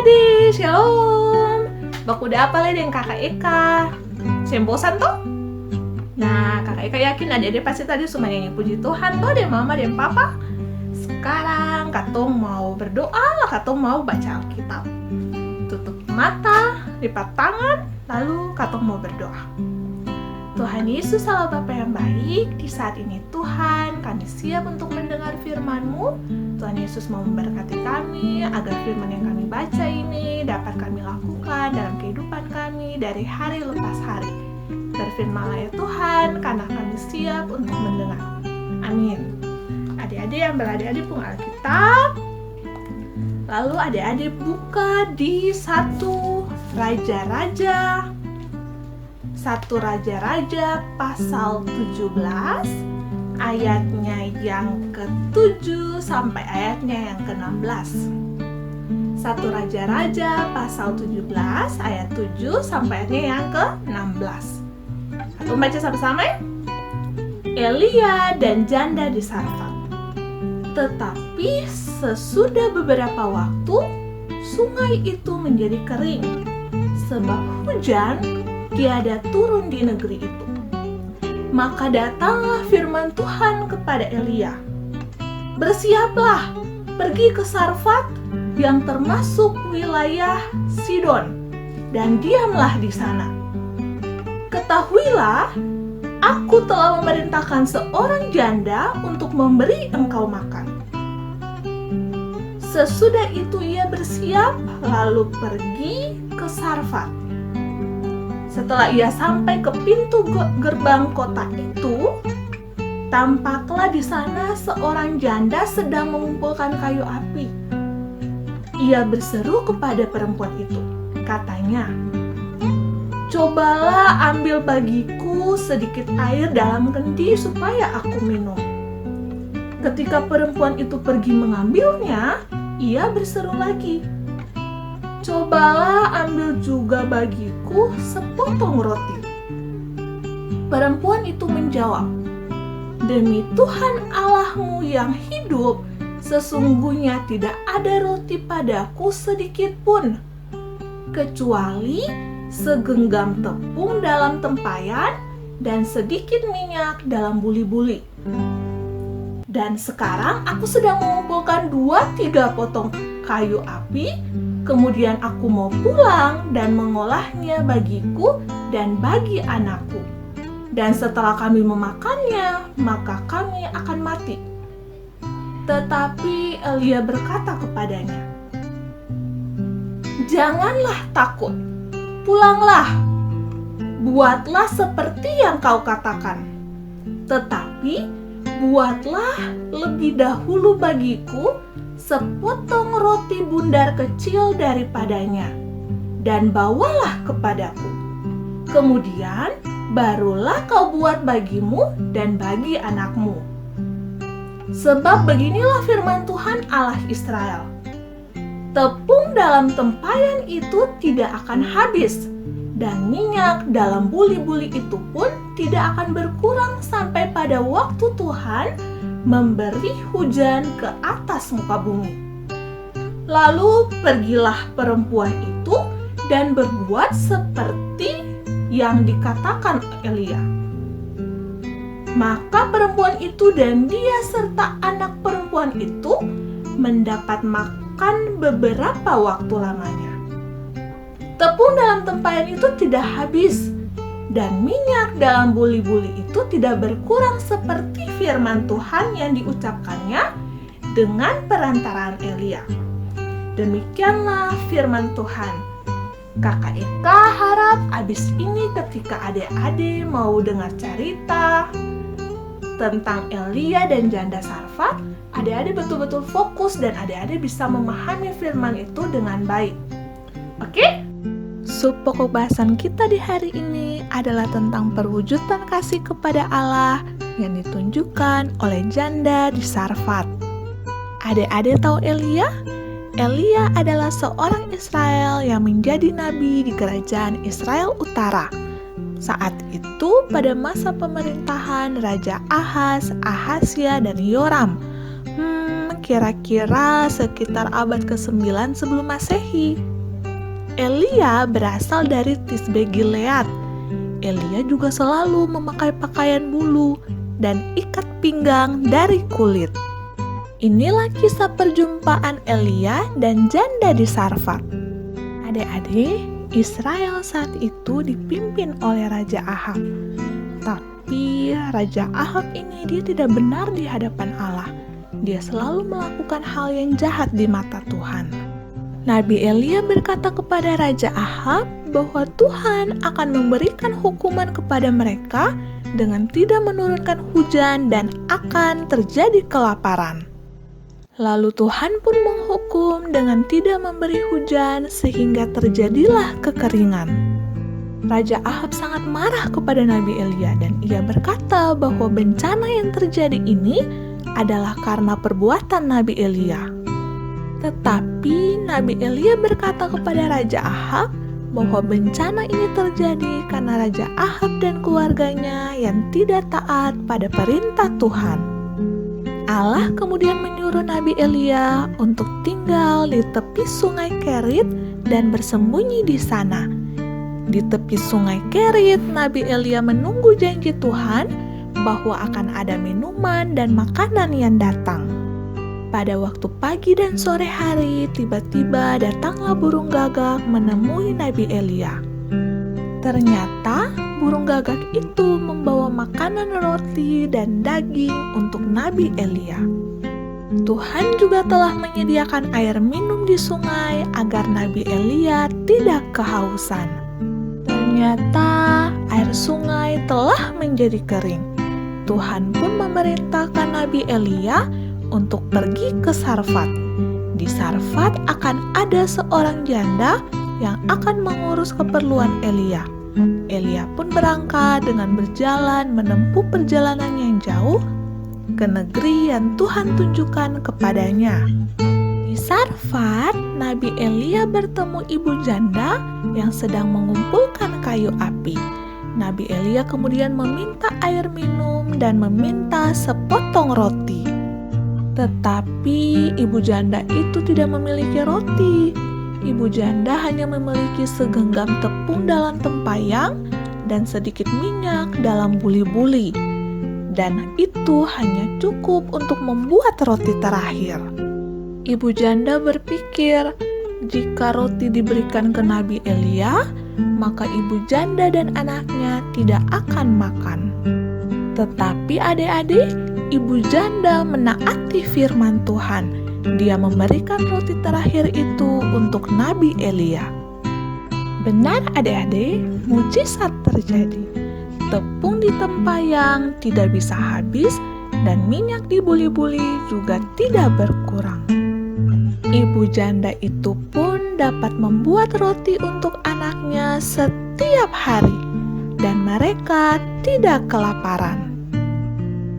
adik-adik, shalom. Bakuda apa le dengan kakak Eka? Sembosan toh? Nah, kakak Eka yakin adik-adik pasti tadi semua nyanyi puji Tuhan toh, dan mama dan papa. Sekarang katong mau berdoa lah, katong mau baca Alkitab. Tutup mata, lipat tangan, lalu katong mau berdoa. Tuhan Yesus, Allah Bapa yang baik, di saat ini Tuhan, kami siap untuk mendengar firman-Mu. Tuhan Yesus mau memberkati kami, agar firman yang kami baca ini dapat kami lakukan dalam kehidupan kami dari hari lepas hari. Berfirman-Lah ya Tuhan, karena kami siap untuk mendengar. Amin. Adik-adik yang adik-adik punya Alkitab, lalu adik-adik buka di 1 Raja-Raja pasal 17 ayatnya yang ke-7 sampai ayatnya yang ke-16. 1 Raja-Raja pasal 17 ayat 7 sampai ayatnya yang ke-16. Kita baca sama-sama ya. Elia dan janda di Sarfat. Tetapi sesudah beberapa waktu sungai itu menjadi kering, sebab hujan tiada turun di negeri itu. Maka datanglah firman Tuhan kepada Elia, bersiaplah, pergi ke Sarfat yang termasuk wilayah Sidon, dan diamlah di sana. Ketahuilah, aku telah memerintahkan seorang janda untuk memberi engkau makan. Sesudah itu ia bersiap, lalu pergi ke Sarfat. Setelah ia sampai ke pintu gerbang kota itu, tampaklah di sana seorang janda sedang mengumpulkan kayu api. Ia berseru kepada perempuan itu, katanya, "Cobalah ambil bagiku sedikit air dalam kendi supaya aku minum." Ketika perempuan itu pergi mengambilnya, ia berseru lagi, "Cobalah ambil juga bagiku sepotong roti." Perempuan itu menjawab, "Demi Tuhan Allahmu yang hidup, sesungguhnya tidak ada roti padaku sedikit pun, kecuali segenggam tepung dalam tempayan dan sedikit minyak dalam buli-buli. Dan sekarang aku sedang mengumpulkan 2-3 potong kayu api, kemudian aku mau pulang dan mengolahnya bagiku dan bagi anakku. Dan setelah kami memakannya, maka kami akan mati." Tetapi Elia berkata kepadanya, "Janganlah takut, pulanglah, buatlah seperti yang kau katakan. Tetapi buatlah lebih dahulu bagiku sepotong roti bundar kecil daripadanya, dan bawalah kepadaku. Kemudian barulah kau buat bagimu dan bagi anakmu. Sebab beginilah firman Tuhan Allah Israel, tepung dalam tempayan itu tidak akan habis, dan minyak dalam buli-buli itu pun tidak akan berkurang sampai pada waktu Tuhan memberi hujan ke atas muka bumi." Lalu pergilah perempuan itu dan berbuat seperti yang dikatakan Elia. Maka perempuan itu dan dia serta anak perempuan itu mendapat makan beberapa waktu lamanya. Tepung dalam tempayan itu tidak habis, dan minyak dalam buli-buli itu tidak berkurang seperti firman Tuhan yang diucapkannya dengan perantaraan Elia. Demikianlah firman Tuhan. Kakak Eka harap abis ini ketika adik-adik mau dengar cerita tentang Elia dan janda Sarfat, adik-adik betul-betul fokus dan adik-adik bisa memahami firman itu dengan baik. Oke? Pokok bahasan kita di hari ini adalah tentang perwujudan kasih kepada Allah yang ditunjukkan oleh janda di Sarfat. Adik-adik tahu Elia? Elia adalah seorang Israel yang menjadi nabi di kerajaan Israel Utara. Saat itu pada masa pemerintahan Raja Ahaz, Ahasya, dan Yoram. Kira-kira sekitar abad ke-9 sebelum Masehi. Elia berasal dari Tisbe Gilead. Elia juga selalu memakai pakaian bulu dan ikat pinggang dari kulit. Inilah kisah perjumpaan Elia dan janda di Sarfat. Adik-adik, Israel saat itu dipimpin oleh Raja Ahab. Tapi Raja Ahab ini dia tidak benar di hadapan Allah. Dia selalu melakukan hal yang jahat di mata Tuhan. Nabi Elia berkata kepada Raja Ahab bahwa Tuhan akan memberikan hukuman kepada mereka dengan tidak menurunkan hujan dan akan terjadi kelaparan. Lalu Tuhan pun menghukum dengan tidak memberi hujan sehingga terjadilah kekeringan. Raja Ahab sangat marah kepada Nabi Elia dan ia berkata bahwa bencana yang terjadi ini adalah karena perbuatan Nabi Elia. Tetapi Nabi Elia berkata kepada Raja Ahab bahwa bencana ini terjadi karena Raja Ahab dan keluarganya yang tidak taat pada perintah Tuhan. Allah kemudian menyuruh Nabi Elia untuk tinggal di tepi sungai Kerit dan bersembunyi di sana. Di tepi sungai Kerit, Nabi Elia menunggu janji Tuhan bahwa akan ada minuman dan makanan yang datang. Pada waktu pagi dan sore hari, tiba-tiba datanglah burung gagak menemui Nabi Elia. Ternyata burung gagak itu membawa makanan roti dan daging untuk Nabi Elia. Tuhan juga telah menyediakan air minum di sungai agar Nabi Elia tidak kehausan. Ternyata air sungai telah menjadi kering. Tuhan pun memerintahkan Nabi Elia untuk pergi ke Sarfat. Di Sarfat akan ada seorang janda yang akan mengurus keperluan Elia. Elia pun berangkat dengan berjalan menempuh perjalanan yang jauh ke negeri yang Tuhan tunjukkan kepadanya. Di Sarfat, Nabi Elia bertemu ibu janda yang sedang mengumpulkan kayu api. Nabi Elia kemudian meminta air minum dan meminta sepotong roti. Tetapi ibu janda itu tidak memiliki roti. Ibu janda hanya memiliki segenggam tepung dalam tempayang dan sedikit minyak dalam buli-buli. Dan itu hanya cukup untuk membuat roti terakhir. Ibu janda berpikir, jika roti diberikan ke Nabi Elia, maka ibu janda dan anaknya tidak akan makan. Tetapi adik-adik, ibu janda menaati firman Tuhan. Dia memberikan roti terakhir itu untuk Nabi Elia. Benar adik-adik, mujizat terjadi. Tepung di tempayang tidak bisa habis dan minyak di buli-buli juga tidak berkurang. Ibu janda itu pun dapat membuat roti untuk anaknya setiap hari dan mereka tidak kelaparan.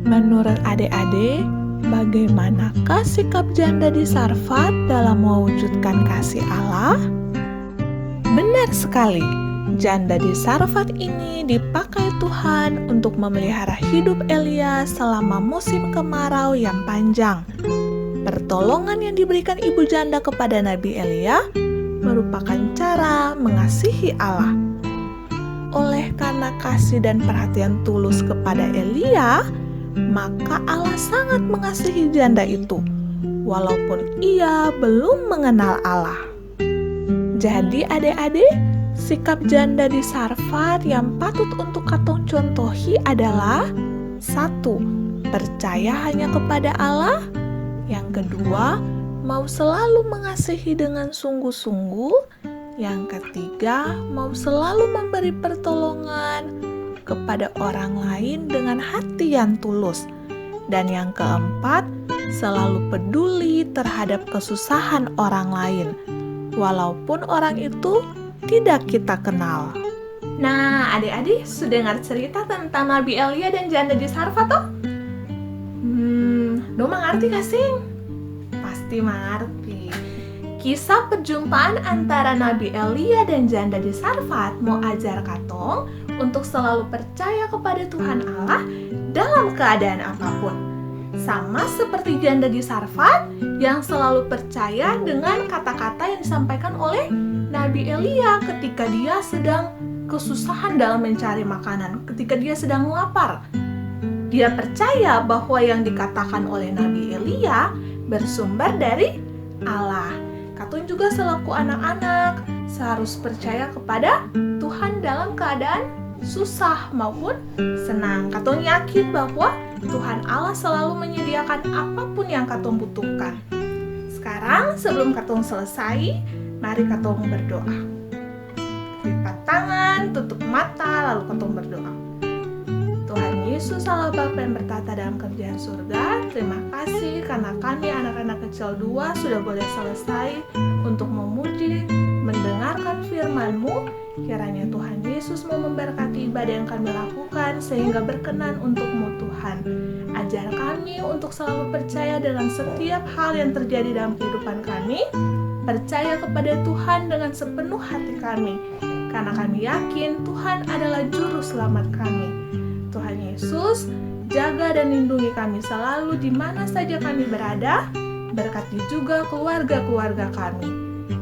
Menurut adik-adik, bagaimanakah sikap janda di Sarfat dalam mewujudkan kasih Allah? Benar sekali, janda di Sarfat ini dipakai Tuhan untuk memelihara hidup Elia selama musim kemarau yang panjang. Pertolongan yang diberikan ibu janda kepada Nabi Elia merupakan cara mengasihi Allah. Oleh karena kasih dan perhatian tulus kepada Elia, maka Allah sangat mengasihi janda itu, walaupun ia belum mengenal Allah. Jadi adik-adik, sikap janda di Sarfat yang patut untuk katong contohi adalah 1. Percaya hanya kepada Allah. Yang kedua, mau selalu mengasihi dengan sungguh-sungguh. Yang ketiga, mau selalu memberi pertolongan kepada orang lain dengan hati yang tulus. Dan yang keempat, selalu peduli terhadap kesusahan orang lain, walaupun orang itu tidak kita kenal. Nah, adik-adik sudah dengar cerita tentang Nabi Elia dan janda di Sarfat toh? Lo mengerti gak sih? Pasti mengerti. Kisah perjumpaan antara Nabi Elia dan janda di Sarfat mau ajar katong untuk selalu percaya kepada Tuhan Allah dalam keadaan apapun. Sama seperti janda di Sarfat yang selalu percaya dengan kata-kata yang disampaikan oleh Nabi Elia ketika dia sedang kesusahan dalam mencari makanan, ketika dia sedang lapar. Dia percaya bahwa yang dikatakan oleh Nabi Elia bersumber dari Allah. Katun juga selaku anak-anak seharus percaya kepada Tuhan dalam keadaan susah maupun senang. Katun yakin bahwa Tuhan Allah selalu menyediakan apapun yang katun butuhkan. Sekarang sebelum katun selesai, mari katun berdoa. Lipat tangan, tutup mata, lalu katun berdoa. Tuhan Yesus Allah Bapa yang bertata dalam kerajaan surga, terima kasih karena kami anak-anak kecil 2 sudah boleh selesai untuk memuji, mendengarkan firman-Mu. Kiranya Tuhan Yesus mau memberkati ibadah yang kami lakukan sehingga berkenan untuk-Mu Tuhan. Ajar kami untuk selalu percaya dalam setiap hal yang terjadi dalam kehidupan kami, percaya kepada Tuhan dengan sepenuh hati kami, karena kami yakin Tuhan adalah juru selamat kami. Tuhan Yesus, jaga dan lindungi kami selalu di mana saja kami berada, berkati juga keluarga-keluarga kami.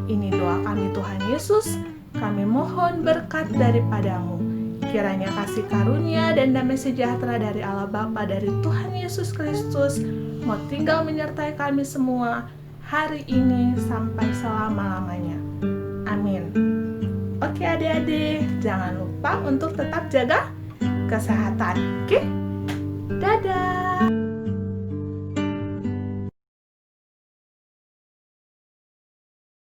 Ini doa kami Tuhan Yesus, kami mohon berkat daripada-Mu. Kiranya kasih karunia dan damai sejahtera dari Allah Bapa, dari Tuhan Yesus Kristus, mau tinggal menyertai kami semua hari ini sampai selama-lamanya. Amin. Oke adik-adik, jangan lupa untuk tetap jaga kesehatan. Oke? Dadah!